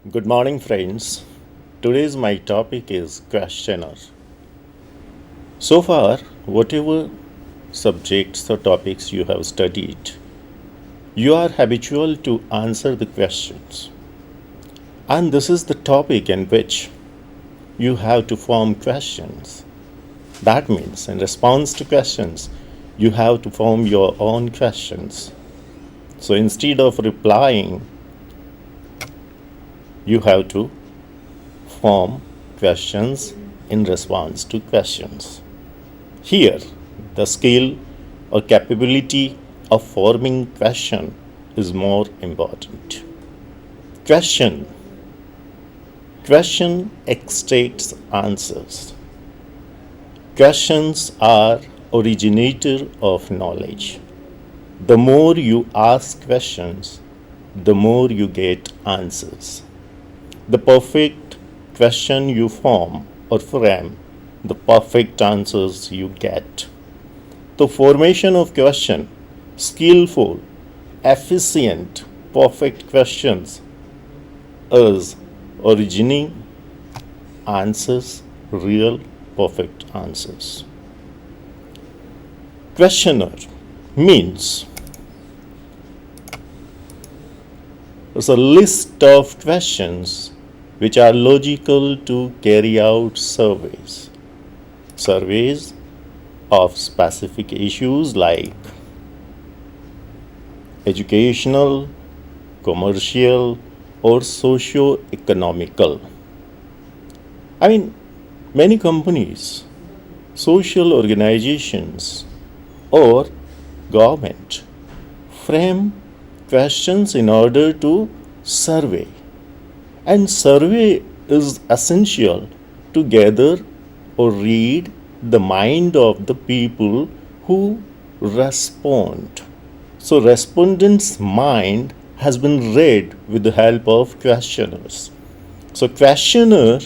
Good morning, friends. Today's my topic is questionnaire. So far, whatever subjects or topics you have studied, you are habitual to answer the questions. And this is the topic in which you have to form questions. That means, in response to questions, you have to form your own questions. So instead of replying, you have to form questions in response to questions. Here, the skill or capability of forming question is more important. Question. Question extracts answers. Questions are originator of knowledge. The more you ask questions, the more you get answers. The perfect question you form or frame, the perfect answers you get. The formation of question, skillful, efficient, perfect questions is originating answers, real perfect answers. Questionnaire means it's a list of questions which are logical to carry out surveys. Surveys of specific issues like educational, commercial, or socio-economical. Many companies, social organizations, or government frame questions in order to survey. And survey is essential to gather or read the mind of the people who respond. So respondent's mind has been read with the help of questionnaires. So questionnaire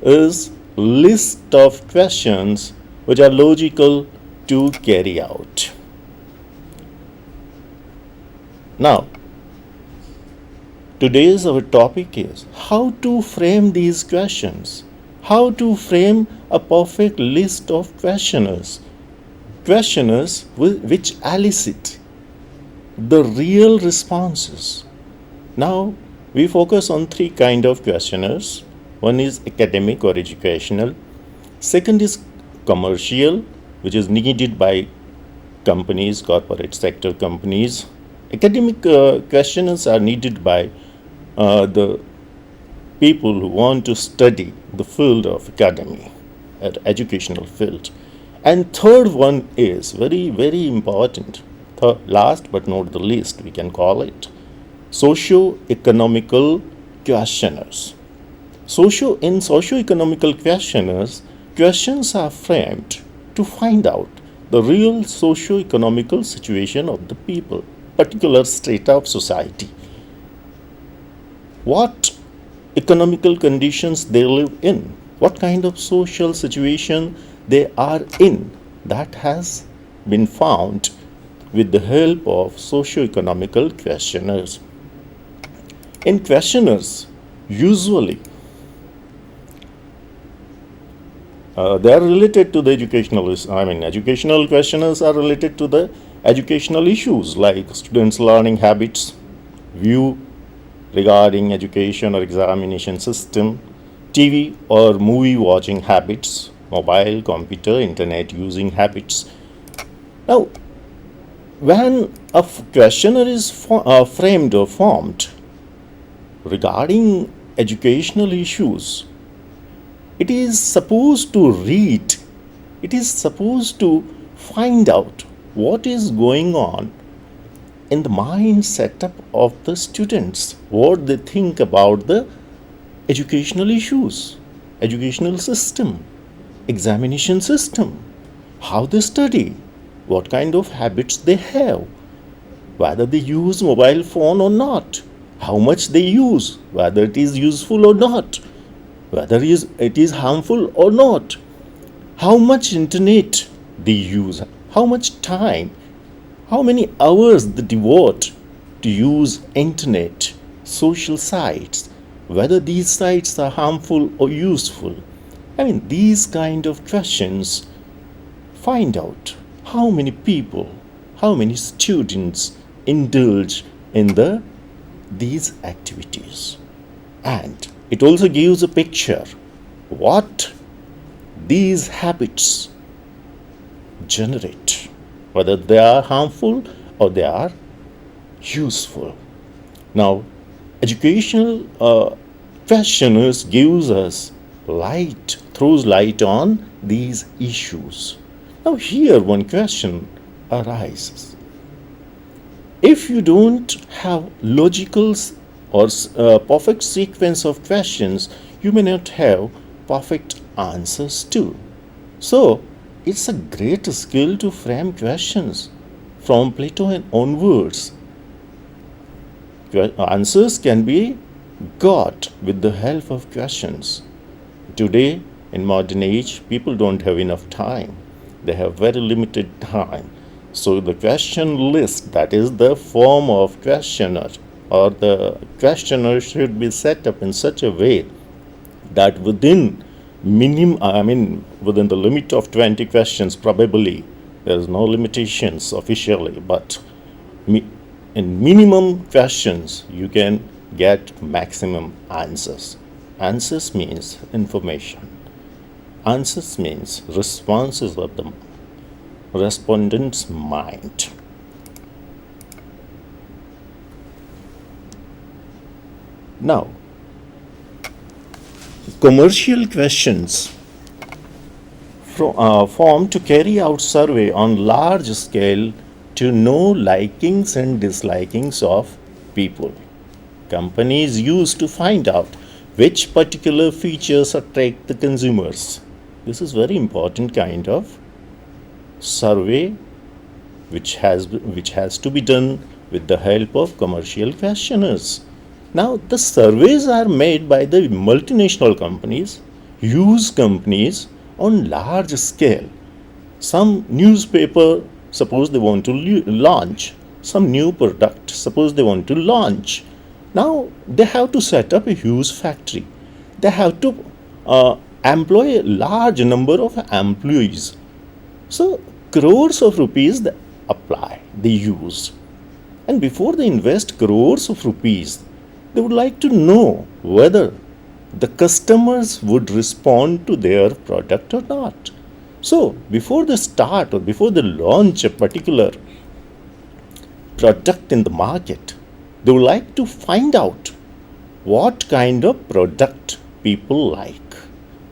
is list of questions which are logical to carry out. Now, today's our topic is how to frame these questions, how to frame a perfect list of questionnaires which elicit the real responses. Now, we focus on three kind of questionnaires. One is academic or educational. Second is commercial, which is needed by companies, corporate sector companies. Academic questionnaires are needed by the people who want to study the field of academy, educational field. And third one is very, very important. Last but not the least, we can call it socio-economical questionnaires. In socio-economical questionnaires, questions are framed to find out the real socio-economical situation of the people, particular strata of society. What economical conditions they live in, what kind of social situation they are in, that has been found with the help of socio-economical questionnaires. In questionnaires, usually they are related to the educational questionnaires are related to the educational issues like students' learning habits, view regarding education or examination system, TV or movie watching habits, mobile, computer, internet using habits. Now, when a questionnaire is framed or formed regarding educational issues, it is supposed to read, it is supposed to find out what is going on in the mind setup of the students, what they think about the educational issues, educational system, examination system, how they study, what kind of habits they have, whether they use mobile phone or not, how much they use, whether it is useful or not, whether it is harmful or not, how much internet they use, how much time, how many hours they devote to use internet, social sites, whether these sites are harmful or useful. I mean, these kind of questions find out how many people, how many students indulge in these activities. And it also gives a picture what these habits generate, whether they are harmful or they are useful. Now, educational questionnaires gives us throws light on these issues. Now, here one question arises. If you don't have logical or perfect sequence of questions, you may not have perfect answers too. So, it's a great skill to frame questions from Plato and onwards. Answers can be got with the help of questions. Today, in modern age, people don't have enough time. They have very limited time. So the question list, that is the form of questionnaire, or the questionnaire should be set up in such a way that within the limit of 20 questions, probably there is no limitations officially, but in minimum questions you can get maximum answers. Answers means information. Answers means responses of the respondent's mind. Now, commercial questions form to carry out survey on large scale to know likings and dislikings of people. Companies use to find out which particular features attract the consumers. This is very important kind of survey which has to be done with the help of commercial questionnaires. Now, the surveys are made by the multinational companies, huge companies on large scale. Some newspaper, suppose they want to launch some new product, suppose they want to launch. Now, they have to set up a huge factory. They have to employ a large number of employees. So, crores of rupees they use. And before they invest crores of rupees, they would like to know whether the customers would respond to their product or not. So, before they start or before they launch a particular product in the market, they would like to find out what kind of product people like,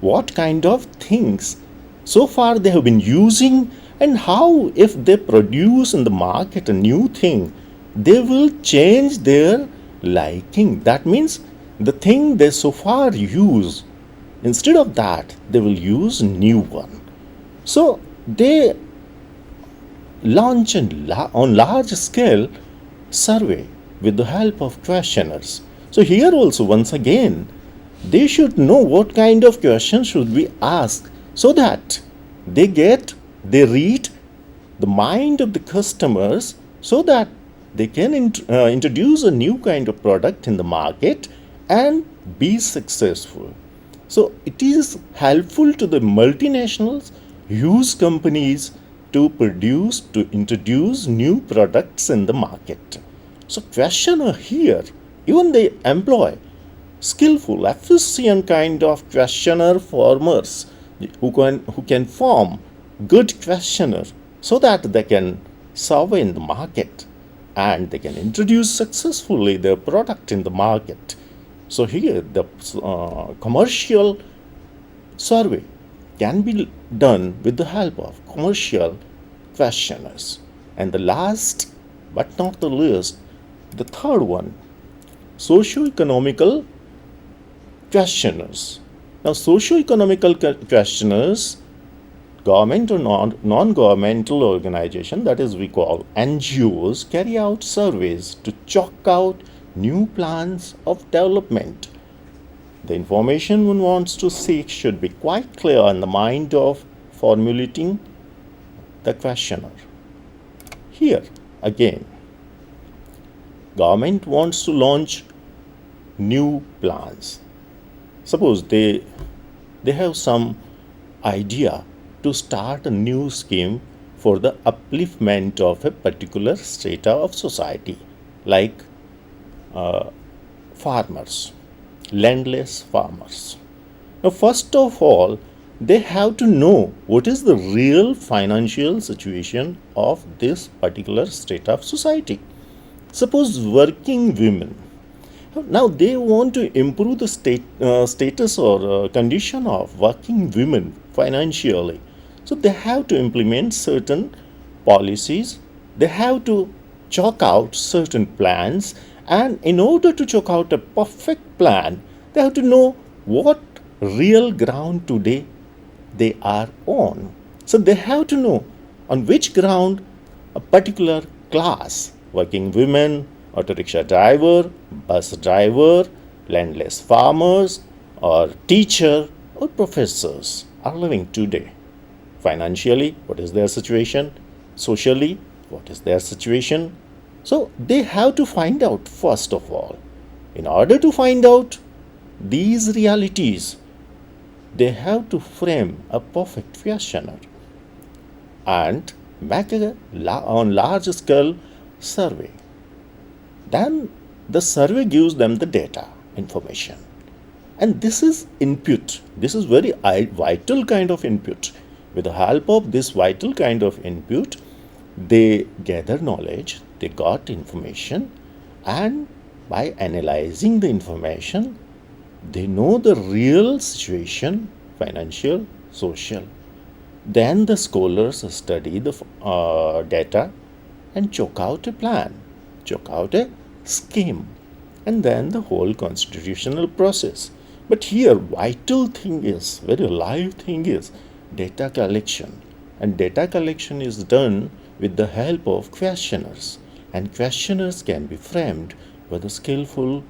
what kind of things so far they have been using, and how, if they produce in the market a new thing, they will change their liking. That means the thing they so far use, instead of that, they will use new one. So they launch on large scale survey with the help of questionnaires. So here also, once again, they should know what kind of questions should be asked, so that they read the mind of the customers, so that they can introduce a new kind of product in the market and be successful. So it is helpful to the multinationals, huge companies, to introduce new products in the market. So questionnaire here, even they employ skillful, efficient kind of questionnaire formers who can form good questionnaire, so that they can survey in the market and they can introduce successfully their product in the market. So here the commercial survey can be done with the help of commercial questionnaires. And the last but not the least, the third one, socio-economical questionnaires. Now, socio-economical questionnaires, government or non-governmental organization, that is we call NGOs, carry out surveys to chalk out new plans of development. The information one wants to seek should be quite clear in the mind of formulating the questionnaire. Here again, government wants to launch new plans. Suppose they have some idea to start a new scheme for the upliftment of a particular strata of society, like farmers, landless farmers. Now, first of all, they have to know what is the real financial situation of this particular strata of society. Suppose working women. Now they want to improve the status or condition of working women financially. So they have to implement certain policies. They have to chalk out certain plans. And in order to chalk out a perfect plan, they have to know what real ground today they are on. So they have to know on which ground a particular class, working women, auto rickshaw driver, bus driver, landless farmers, or teacher or professors are living today. Financially, what is their situation? Socially, what is their situation? So they have to find out first of all. In order to find out these realities, they have to frame a perfect questionnaire and make on large scale survey. Then the survey gives them the data information, and this is input. This is very vital kind of input. With the help of this vital kind of input, they gather knowledge, they got information, and by analyzing the information, they know the real situation, financial, social. Then the scholars study the data and chalk out a plan, chalk out a scheme, and then the whole constitutional process. But here, vital thing is, very live thing is data collection. And data collection is done with the help of questionnaires. And questionnaires can be framed by the skillful,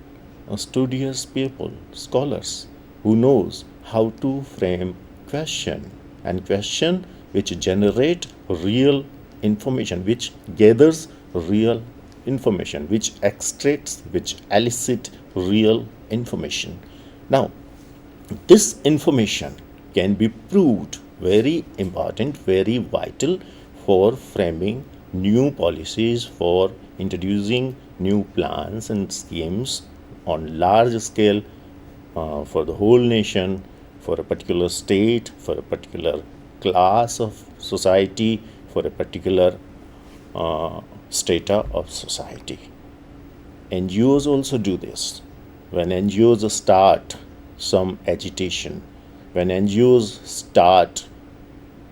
studious people, scholars, who knows how to frame question, and question which generate real information, which gathers real information, which extracts, which elicit real information. Now, this information can be proved very important, very vital for framing new policies, for introducing new plans and schemes on large scale for the whole nation, for a particular state, for a particular class of society, for a particular strata of society. NGOs also do this. When NGOs start some agitation, when NGOs start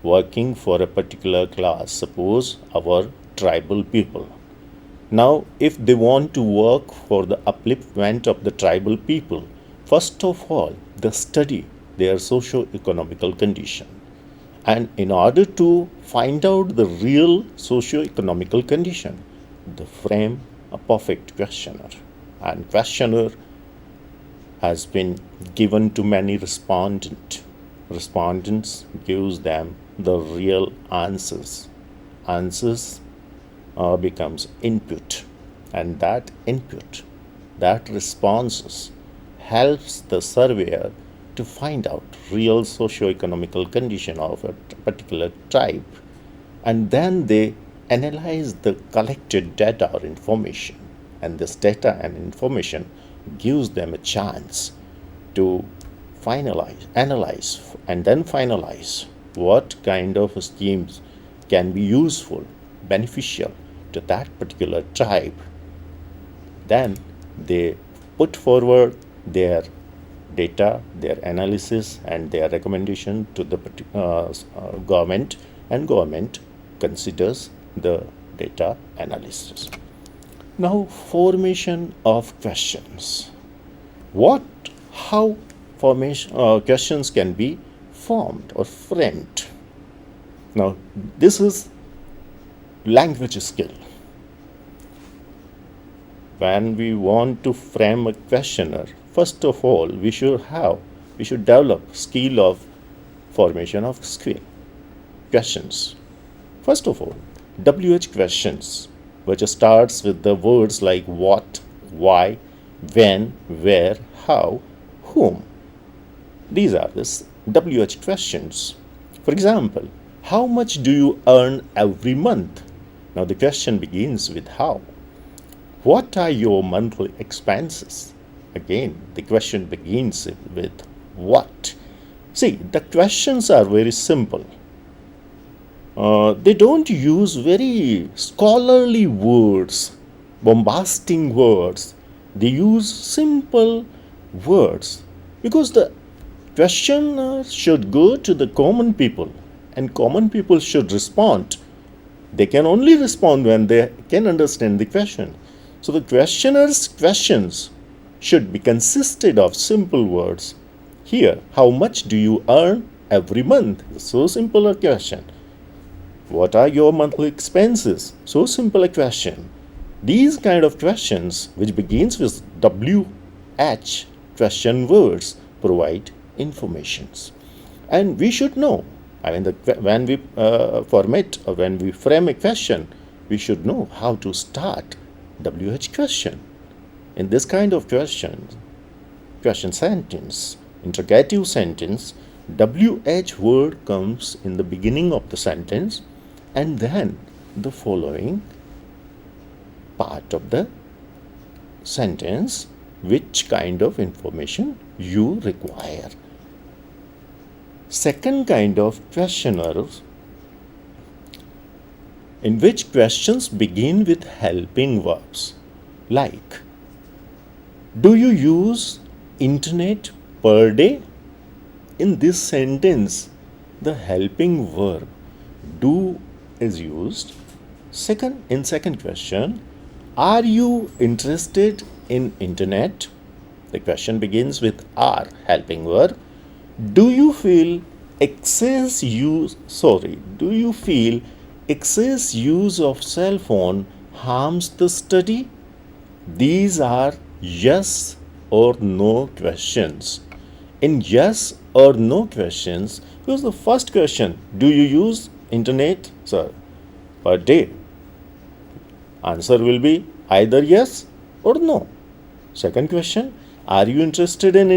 working for a particular class, suppose our tribal people. Now, if they want to work for the upliftment of the tribal people, first of all, they study their socio-economical condition. And in order to find out the real socio-economical condition, they frame a perfect questionnaire. And questionnaire has been given to many respondents. Respondents gives them the real answers. Answers becomes input, and that input, that responses helps the surveyor to find out real socio-economical condition of a particular tribe, and then they analyze the collected data or information, and this data and information gives them a chance to analyze, and then finalize what kind of schemes can be useful, beneficial to that particular tribe. Then they put forward their data, their analysis, and their recommendation to the government, and government considers the data analysis. Now, formation of questions. How questions can be formed or framed. Now, this is language skill. When we want to frame a questionnaire, first of all, we should develop skill of formation of questions. First of all, WH questions, which starts with the words like what, why, when, where, how, whom. These are the WH questions. For example, how much do you earn every month? Now the question begins with how. What are your monthly expenses? Again, the question begins with what. See, the questions are very simple. They don't use very scholarly words, bombastic words. They use simple words because the question should go to the common people and common people should respond. They can only respond when they can understand the question. So the questioner's questions should be consisted of simple words. Here, how much do you earn every month? So simple a question. What are your monthly expenses? So simple a question. These kind of questions, which begins with WH question words, provide informations. And we should know. When we format or when we frame a question, we should know how to start WH question. In this kind of question sentence, interrogative sentence, WH word comes in the beginning of the sentence and then the following part of the sentence, which kind of information you require. Second kind of questionnaires, in which questions begin with helping verbs like, do you use internet per day? In this sentence, the helping verb do is used. In second question, are you interested in internet? The question begins with are, helping verb. Do you feel excess use of cell phone harms the study? These are yes or no questions. In yes or no questions, because the first question, do you use internet, sir, per day? Answer will be either yes or no. Second question, are you interested in